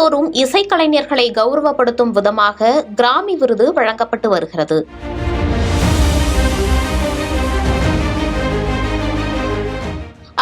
ஆண்டுதோறும் இசைக்கலைஞர்களை கௌரவப்படுத்தும் விதமாக கிராமி விருது வழங்கப்பட்டு வருகிறது.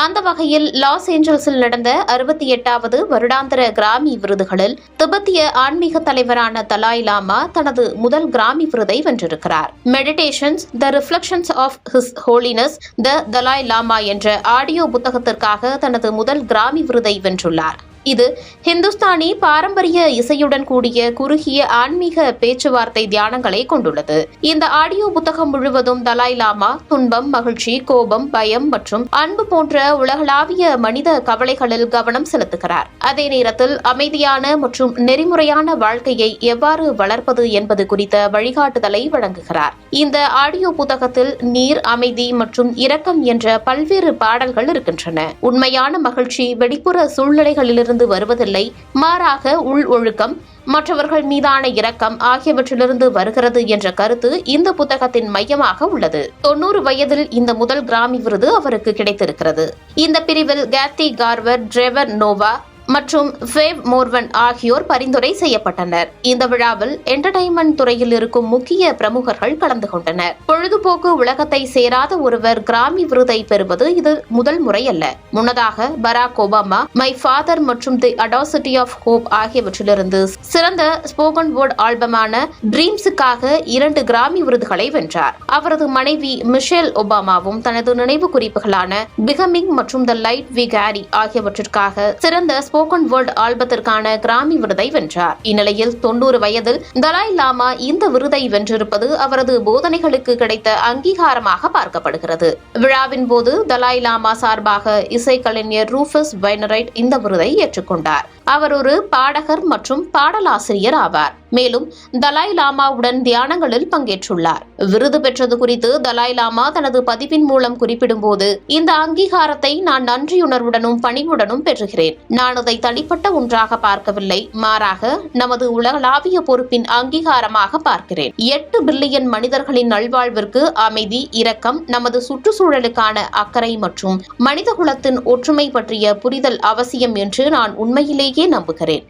அந்த வகையில் லாஸ் ஏஞ்சல்ஸில் நடந்த 68வது வருடாந்திர கிராமி விருதுகளில் திபெத்திய ஆன்மீக தலைவரான தலாய் லாமா தனது முதல் கிராமி விருதை வென்றிருக்கிறார். Meditations the reflections of his holiness the Dalai Lama என்ற ஆடியோ புத்தகத்திற்காக தனது முதல் கிராமி விருதை வென்றுள்ளார். இது ஹிந்துஸ்தானி பாரம்பரிய இசையுடன் கூடிய குறுகிய ஆன்மீக பேச்சுவார்த்தை தியானங்களை கொண்டுள்ளது. இந்த ஆடியோ புத்தகம் முழுவதும் தலாய் லாமா துன்பம், மகிழ்ச்சி, கோபம், பயம் மற்றும் அன்பு போன்ற உலகளாவிய மனித கவலைகளில் கவனம் செலுத்துகிறார். அதே நேரத்தில் அமைதியான மற்றும் நெறிமுறையான வாழ்க்கையை எவ்வாறு வளர்ப்பது என்பது குறித்த வழிகாட்டுதலை வழங்குகிறார். இந்த ஆடியோ புத்தகத்தில் நீர், அமைதி மற்றும் இரக்கம் என்ற பல்வேறு பாடல்கள் இருக்கின்றன. உண்மையான மகிழ்ச்சி வெளிப்புற சூழ்நிலைகளிலிருந்து வருவதில்லை, மாறாக உள் ஒழுக்கம், மற்றவர்கள் மீதான இரக்கம் ஆகியவற்றிலிருந்து வருகிறது என்ற கருத்து இந்த புத்தகத்தின் மையமாக உள்ளது. 90 வயதில் இந்த முதல் கிராமி விருது அவருக்கு கிடைத்திருக்கிறது. இந்த பிரிவில் கேத்தி கார்வர், ட்ரெவர் நோவா மற்றும் ஃபேவ் மோர்வன் ஆகியோர் பரிந்துரை செய்யப்பட்டனர். இந்த விழாவில் என்டர்டைன்மெண்ட் துறையில் இருக்கும் முக்கிய பிரமுகர்கள் கலந்து கொண்டனர். பொழுதுபோக்கு உலகத்தை சேராத ஒருவர் கிராமி விருதை பெறுவது இது முதல் முறை அல்ல. முன்னதாக பராக் ஒபாமா, மை ஃபாதர் மற்றும் தி அடாசிட்டி ஆஃப் ஹோப் ஆகியவற்றிலிருந்து சிறந்த ஸ்போக்கன் வேர்ட் ஆல்பமான ட்ரீம்ஸுக்காக 2 கிராமி விருதுகளை வென்றார். அவரது மனைவி மிஷேல் ஒபாமாவும் தனது நினைவு குறிப்புகளான பிகமிங் மற்றும் த லைட் வி கேரி ஆகியவற்றிற்காக சிறந்த ஸ்போக்கன் வேர்ட் ஆல்பத்திற்கான கிராமி விருதை வென்றார். இந்நிலையில் 90 வயதில் தலாய் லாமா இந்த விருதை வென்றிருப்பது அவரது போதனைகளுக்கு கிடைத்த அங்கீகாரமாக பார்க்கப்படுகிறது. விழாவின் போது தலாய் லாமா சார்பாக இசைக்கலைஞர் ரூஃபஸ் வைனரைட் இந்த விருதை ஏற்றுக்கொண்டார். அவர் ஒரு பாடகர் மற்றும் பாடலாசிரியர் ஆவார். மேலும் தலாய் லாமாவுடன் தியானங்களில் பங்கேற்றுள்ளார். விருது பெற்றது குறித்து தலாய் லாமா தனது பதிவின் மூலம் குறிப்பிடும்போது, இந்த அங்கீகாரத்தை நான் நன்றியுணர்வுடனும் பணிவுடனும் பெறுகிறேன். நான் அதை தனிப்பட்ட ஒன்றாக பார்க்கவில்லை, மாறாக நமது உலகளாவிய பொறுப்பின் அங்கீகாரமாக பார்க்கிறேன். 8 பில்லியன் மனிதர்களின் நல்வாழ்விற்கு அமைதி, இரக்கம், நமது சுற்றுச்சூழலுக்கான அக்கறை மற்றும் மனிதகுலத்தின் ஒற்றுமை பற்றிய புரிதல் அவசியம் என்று நான் உண்மையிலேயே நம்புகிறேன்.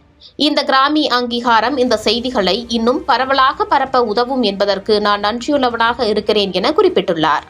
இந்த கிராமி அங்கீகாரம் இந்த செய்திகளை இன்னும் பரவலாக பரப்ப உதவும் என்பதற்கு நான் நன்றியுள்ளவனாக இருக்கிறேன் என குறிப்பிட்டுள்ளார்.